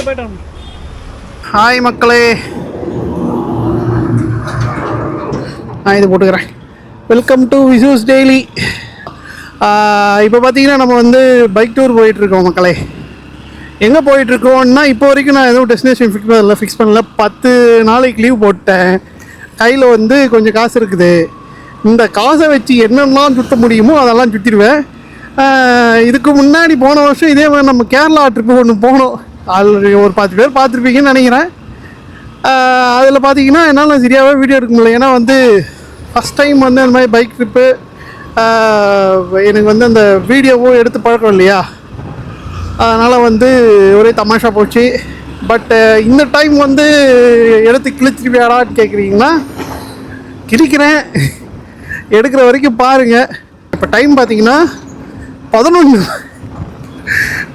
போயிட்டோம். ஹாய் மக்களே, நான் இது போட்டுக்கிறேன். வெல்கம் டு விசூஸ் டெய்லி. இப்போ பார்த்தீங்கன்னா நம்ம வந்து பைக் டூர் போயிட்டுருக்கோம் மக்களே. எங்கே போயிட்டுருக்கோன்னா இப்போ வரைக்கும் நான் எதுவும் டெஸ்டினேஷன் ஃபிக்ஸ் பண்ணல. 10 நாளைக்கு லீவ் போட்டேன். கையில் வந்து கொஞ்சம் காசு இருக்குது. இந்த காசை வச்சு என்னெல்லாம் சுற்ற முடியுமோ அதெல்லாம் சுற்றிடுவேன். இதுக்கு முன்னாடி போன வருஷம் இதே மாதிரி நம்ம கேரளா ட்ரிப்பு ஒன்று போனோம். ஆல்ரெடி ஒரு 10 பேர் பார்த்துருப்பீங்கன்னு நினைக்கிறேன். அதில் பார்த்தீங்கன்னா என்னால் சரியாகவே வீடியோ எடுக்க முடியல. ஏன்னா வந்து ஃபஸ்ட் டைம் வந்து அந்த மாதிரி பைக் ட்ரிப்பு எனக்கு வந்து அந்த வீடியோவும் எடுத்து பழக்கம் இல்லையா, அதனால் வந்து ஒரே தமாஷா போச்சு. பட் இந்த டைம் வந்து எடுத்து கிழிச்சிருவியாடான்னு கேட்குறீங்கன்னா கிழிக்கிறேன். எடுக்கிற வரைக்கும் பாருங்கள். இப்போ டைம் பார்த்தீங்கன்னா 11.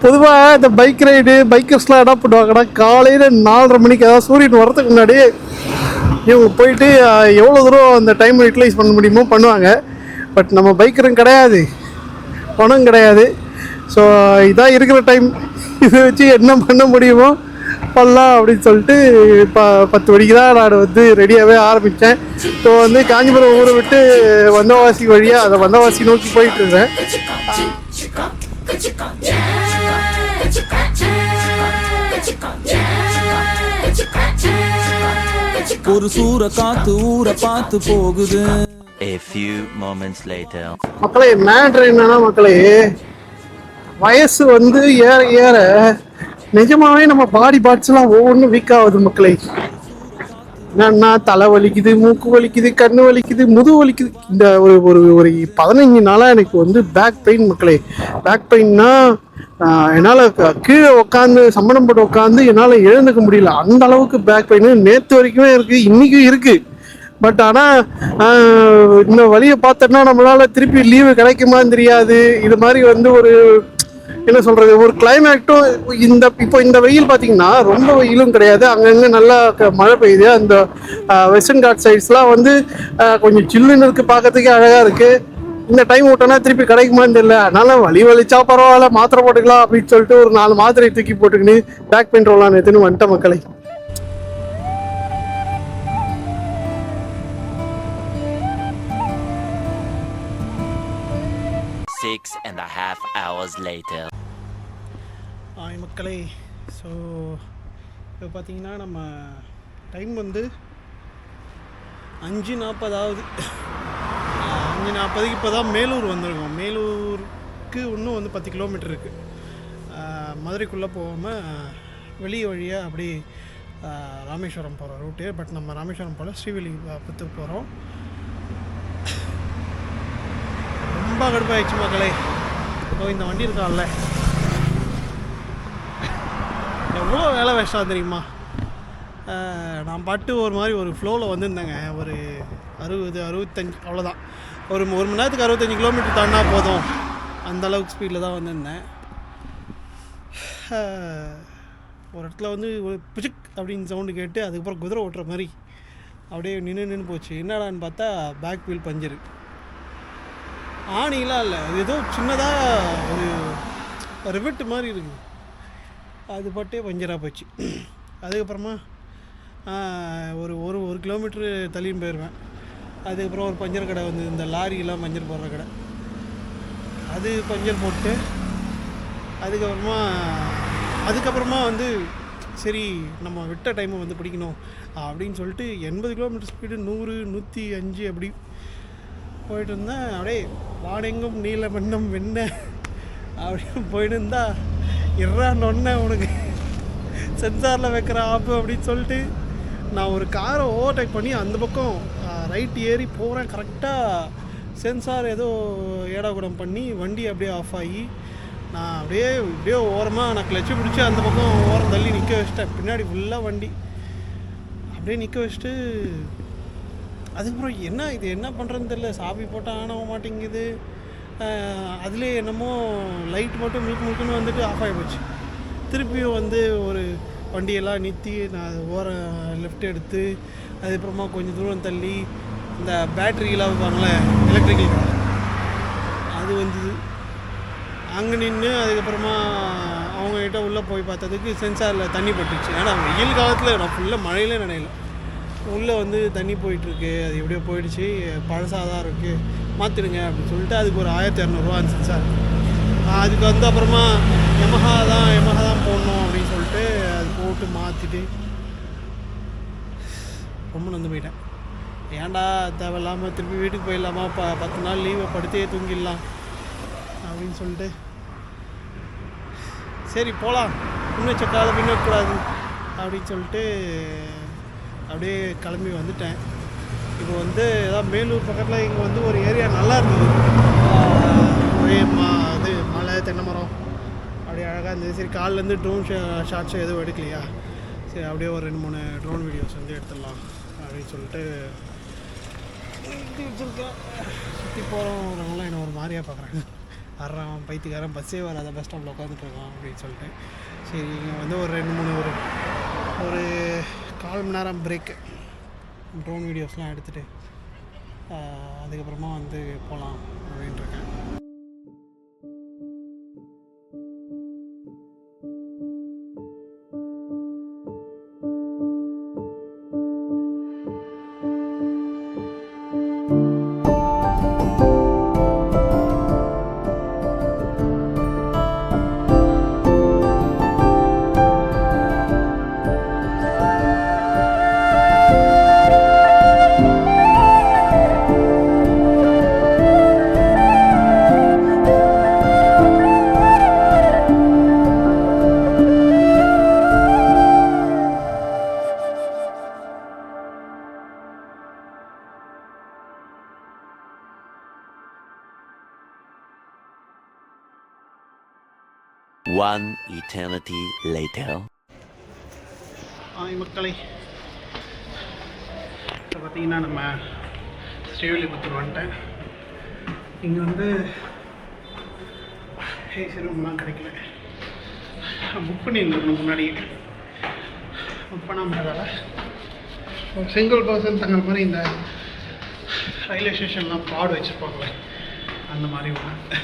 பொதுவாக இந்த பைக் ரைடு பைக்கர்ஸ்லாம் என்ன பண்ணுவாங்கன்னா காலையில் 4:30 மணிக்கு, அதாவது சூரியன் வரதுக்கு முன்னாடி இவங்க போயிட்டு எவ்வளோ தூரம் அந்த டைம் யூட்டிலைஸ் பண்ண முடியுமோ பண்ணுவாங்க. பட் நம்ம பைக்கரும் கிடையாது, பணம் கிடையாது. ஸோ இதான் இருக்கிற டைம். இதை வச்சு என்ன பண்ண முடியுமோ பண்ணலாம் அப்படின்னு சொல்லிட்டு இப்போ 10 மணிக்கு தான் நான் வந்து ரெடியாகவே ஆரம்பித்தேன். ஸோ வந்து காஞ்சிபுரம் ஊரை விட்டு வந்தவாசி வழியாக அதை வந்தவாசி நோக்கி போயிட்டுருந்தேன். ஒரு சூற காத்து ஊரை பார்த்து போகுது. A few moments later. மக்களே, மேட்ரு என்னன்னா மக்களே, வயசு வந்து ஏற ஏற நிஜமாவே நம்ம பாடி பார்ட்ஸ்லாம் ஒவ்வொன்றும் வீக் ஆகுது மக்களே. என்னன்னா தலை வலிக்குது, மூக்கு வலிக்குது, கண்ணு வலிக்குது, முதுகு வலிக்குது. இந்த ஒரு 15 நாளாக எனக்கு வந்து பேக் பெயின் மக்களே. பேக் பெயின்னா என்னால் கீழே உட்காந்து சம்மணம் போட்டு உட்காந்து என்னால் எழுந்துக்க முடியல. அந்த அளவுக்கு பேக் பெயின் நேற்று வரைக்குமே இருக்குது, இன்றைக்கும் இருக்குது. பட் ஆனால் இந்த வழியை பார்த்தோன்னா நம்மளால் திருப்பி லீவு கிடைக்குமான்னு தெரியாது. இது மாதிரி வந்து ஒரு என்ன சொல்கிறது, ஒரு கிளைமேட்டும் இப்போ இந்த வெயில் பார்த்தீங்கன்னா ரொம்ப வெயிலும் கிடையாது, அங்கங்கே நல்லா மழை பெய்யுது. அந்த வெஸ்டர்ன் காட் சைட்ஸ்லாம் வந்து கொஞ்சம் சில்லுன்னு இருக்குது, பார்க்கறதுக்கே அழகாக இருக்குது. இந்த டைம் விட்டோன்னா திருப்பி கிடைக்குமான்னு தெரியல. அதனால் வலிச்சா பரவாயில்ல, மாத்திரை போட்டுக்கலாம் அப்படின்னு சொல்லிட்டு ஒரு 4 மாத்திரை தூக்கி போட்டுக்கின்னு பேக் பெயின் ரோலான்னு எடுத்துன்னு வந்துட்டேன் மக்களை. 6.5 hours later. ஹாய் மக்களே. ஸோ இப்போ பார்த்தீங்கன்னா நம்ம டைம் வந்து 5:40 ஆகுது. 5:40க்கு இப்போ தான் மேலூர் வந்திருக்கோம். மேலூருக்கு இன்னும் வந்து 10 கிலோமீட்டர் இருக்குது. மதுரைக்குள்ளே போகாமல் வெளியே வழியாக அப்படி ராமேஸ்வரம் போகிற ரூட்டு. பட் நம்ம ராமேஸ்வரம் போல் ஸ்ரீவில்லிபுத்தூர் போகிறோம். ரொம்ப கடுப்பாயிடுச்சு மக்களே. இப்போ இந்த வண்டி இருக்கான்ல, எவ்வளோ வேலை வேஸ்ட்டாக தெரியுமா. நான் பாட்டு ஒரு மாதிரி ஒரு ஃப்ளோவில் வந்திருந்தேங்க. ஒரு 60-65 அவ்வளோதான். ஒரு மணி நேரத்துக்கு 65 கிலோமீட்டர் தாண்டினா போதும், அந்தளவுக்கு ஸ்பீடில் தான் வந்திருந்தேன். ஒரு இடத்துல வந்து ஒரு பிச்சுக் அப்படின்னு சவுண்டு கேட்டு அதுக்கப்புறம் குதிரை ஓட்டுற மாதிரி அப்படியே நின்று போச்சு. என்னடான்னு பார்த்தா பேக் வீல் பஞ்சரு. ஆணிலாம் இல்லை, அது ஏதோ சின்னதாக ஒரு ரிவெட்டு மாதிரி இருக்குது, அது பட்டே பஞ்சராக போச்சு. அதுக்கப்புறமா ஒரு கிலோமீட்ரு தள்ளியும் போயிடுவேன். அதுக்கப்புறம் ஒரு பஞ்சர் கடை வந்து இந்த லாரியெல்லாம் பஞ்சர் போடுற கடை, அது பஞ்சர் போட்டு அதுக்கப்புறமா வந்து சரி நம்ம விட்ட டைமை வந்து பிடிக்கணும் அப்படின்னு சொல்லிட்டு 80 கிலோமீட்டர் ஸ்பீடு 100, 105 அப்படி போயிட்டு இருந்தேன். அப்படியே வாடெங்கும் நீல வண்ணம் வெண்ண அப்படின்னு போயிட்டு இருந்தா நொன்ன உனக்கு சென்சாரில் வைக்கிற ஆப்பு அப்படின்னு சொல்லிட்டு நான் ஒரு காரை ஓவர்டேக் பண்ணி அந்த பக்கம் ரைட் ஏறி போகிறேன். கரெக்டாக சென்சார் ஏதோ ஏடாகுடம் பண்ணி வண்டி அப்படியே ஆஃப் ஆகி நான் அப்படியே ஓரமாக நான் கிளச்சு பிடிச்சி அந்த பக்கம் ஓரம் தள்ளி நிற்க வச்சிட்டேன். பின்னாடி ஃபுல்லாக வண்டி அப்படியே நிற்க வச்சுட்டு அதுக்கப்புறம் என்ன பண்ணுறதுன்னு தெரியல. சாவி போட்டால் ஆனவ மாட்டேங்குது. அதுலேயே என்னமோ லைட் மட்டும் முழுக்குன்னு வந்துட்டு ஆஃப் ஆகி போச்சு. திருப்பியும் வந்து ஒரு வண்டியெல்லாம் நிறுத்தி நான் ஓரம் லெஃப்ட் எடுத்து அதுக்கப்புறமா கொஞ்சம் தூரம் தள்ளி இந்த பேட்ரிலாம் வைப்பாங்களே எலக்ட்ரிக்கல் அது வந்தது. அங்கே நின்று அதுக்கப்புறமா அவங்ககிட்ட உள்ளே போய் பார்த்ததுக்கு சென்சாரில் தண்ணி பட்டுச்சு. ஏன்னா வெயில் காலத்தில் நான் ஃபுல்லாக மழையிலே நினையல. உள்ளே வந்து தண்ணி போயிட்டுருக்கு, அது எப்படியோ போயிடுச்சு, பழசாக தான் இருக்குது, மாற்றிடுங்க அப்படின்னு சொல்லிட்டு அதுக்கு ஒரு 1200 அந்த சென்சார். அதுக்கு வந்து அப்புறமா யமஹா தான் போடணும் அப்படின்னு சொல்லிட்டு அது போட்டு மாற்றிட்டு ரொம்ப நொந்து போயிட்டேன். ஏன்டா தேவையில்லாமல் திருப்பி வீட்டுக்கு போயிடலாமா, 10 நாள் லீவை படுத்தே தூங்கிடலாம் அப்படின்னு சொல்லிட்டு சரி போகலாம், முன் வச்ச காலை பின் வைக்கக்கூடாது அப்படின்னு சொல்லிட்டு அப்படியே கிளம்பி வந்துட்டேன். இப்போ வந்து ஏதாவது மேலூர் பக்கத்தில் இங்கே வந்து ஒரு ஏரியா நல்லா இருந்தது, ஒரே அது மலை தென்னை மரம் அப்படியே அழகாக இருந்தது. சரி காலிலேருந்து ட்ரோன் ஷாட்ஸோ எதுவும் எடுக்கலையா, சரி அப்படியே ஒரு 2-3 ட்ரோன் வீடியோஸ் வந்து எடுத்துடலாம் அப்படின்னு சொல்லிட்டு வச்சுருக்கேன். சுற்றி போகிறவங்களாம் என்ன ஒரு மாதிரியாக பார்க்குறாங்க, வர்றான் பைத்தியக்காரன், பஸ்ஸே வராத பஸ் ஸ்டாப்பில் உட்காந்துட்ருக்கான் அப்படின்னு சொல்லிட்டு. சரி இங்கே வந்து ஒரு 2-3 ஒரு 1/4 மணி நேரம் பிரேக்கு, ட்ரோன் வீடியோஸ்லாம் எடுத்துகிட்டு அதுக்கப்புறமா வந்து போகலாம் அப்படின்ட்டுருக்கேன். One eternity later. மக்களை இப்போ பார்த்தீங்கன்னா நம்ம ஸ்ரீவில்லிபுத்தூர் வந்துட்டேன். இங்கே வந்து ஏசி ரூம்லாம் கிடைக்கல, புக் பண்ணியிருந்தோம் முன்னாடி. புக் பண்ணாமல் ஒரு சிங்கிள் பர்சன் தங்குற மாதிரி இந்த ரயில்வே ஸ்டேஷன்லாம் கார்டு வச்சுருப்பாங்களே அந்த மாதிரி ஒன்று.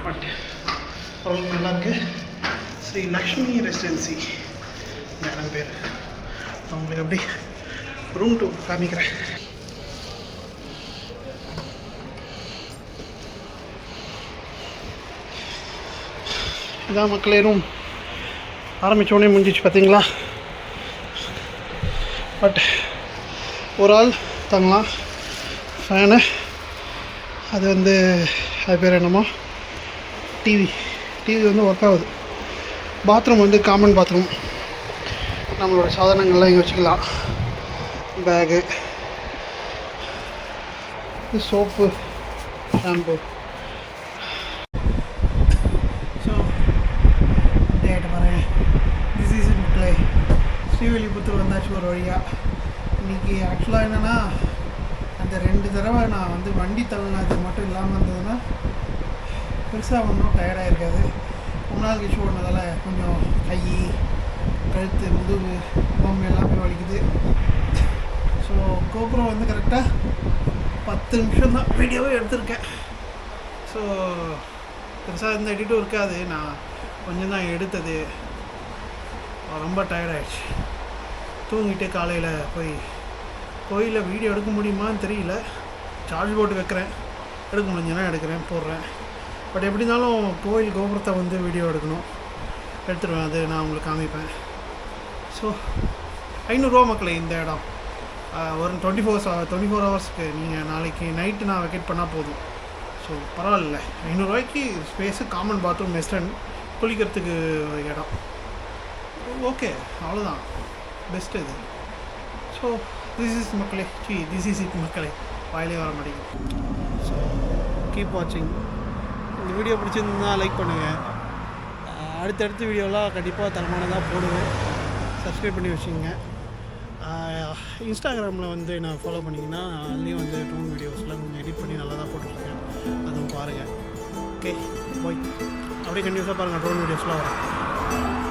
பட் அவ்வளோ நல்லாயிருக்கு. ஸ்ரீ லக்ஷ்மி ரெசிடென்சி இந்த இடம் பேர். அவங்களுக்கு அப்படி ரூம் டூ காமிக்கிறேன். இதான் மக்களே ரூம். ஆரம்பித்தோடனே முடிஞ்சிச்சு பார்த்தீங்களா. பட் ஒரு ஆள் தங்கலாம். ஃபேனு அது வந்து அது பேர் என்னமோ டிவி வந்து ஒர்க் ஆகுது. பாத்ரூம் வந்து காமன் பாத்ரூம், நம்மளோட சாதனங்கள்லாம் இங்கே வச்சுக்கலாம். Bag, soap, shampoo. So date பாருங்கள், திஸ் இஸ் மக்களே ஸ்ரீவில்லிபுத்தூர் வந்தாச்சு ஒரு வழியாக. இன்றைக்கி ஆக்சுவலாக என்னென்னா அந்த 2 தடவை நான் வந்து வண்டி தள்ளினது மட்டும் இல்லாமல் இருந்ததுன்னா பெருசாக ஒன்றும் டயர்டாக இருக்காது. ரொம்ப நாள் கழிச்சு ஓடினதால் கொஞ்சம் கை, கழுத்து, முதுகு, உடம்பு எல்லாமே வலிக்குது. ஸோ கோப்ரோ வந்து கரெக்டாக 10 நிமிஷம் தான் வீடியோவே எடுத்திருக்கேன். ஸோ பெருசாக எந்த எடிட்டும் இருக்காது, நான் கொஞ்சம் தான் எடுத்தது. ரொம்ப டயர்டாகிடுச்சு. தூங்கிட்டு காலையில் போய் கோயிலில் வீடியோ எடுக்க முடியுமான்னு தெரியல. சார்ஜ் போட்டு வைக்கிறேன், எடுக்க முடிஞ்சுன்னா எடுக்கிறேன், போடுறேன். பட் எப்படி இருந்தாலும் கோயில் கோபுரத்தை வந்து வீடியோ எடுக்கணும், எடுத்துடுவேன். அது நான் உங்களுக்கு காமிப்பேன். ஸோ 500 ரூபா மக்களே இந்த இடம். ஒரு 24 ஹவர்ஸ்க்கு நீங்கள் நாளைக்கு நைட்டு நான் வெக்கேட் பண்ணால் போதும். ஸோ பரவாயில்ல, 500 ரூபாய்க்கு ஸ்பேஸு, காமன் பாத்ரூம், வெஸ்டர்ன், குளிக்கிறதுக்கு ஒரு இடம். ஓகே, அவ்வளோதான், பெஸ்ட்டு இது. ஸோ திஸ் இஸ் மக்களே, திஸ் இஸ் இட் மக்களே, வாயிலே வர மாட்டேங்குது. ஸோ கீப் வாட்சிங். இந்த வீடியோ பிடிச்சிருந்தா லைக் பண்ணுங்கள். அடுத்தடுத்த வீடியோலாம் கண்டிப்பாக தரமானதாக போடுவேன். சப்ஸ்கிரைப் பண்ணி வச்சுங்க. இன்ஸ்டாகிராமில் வந்து நான் ஃபாலோ பண்ணிங்கன்னா அதுலேயும் வந்து ட்ரோன் வீடியோஸ்லாம் கொஞ்சம் எடிட் பண்ணி நல்லா தான் போட்டுருக்கேன், அதுவும் பாருங்கள். Okay bye. அப்படியே கண்டினியூஸாக பாருங்கள், ட்ரோன் வீடியோஸ்லாம் வரும்.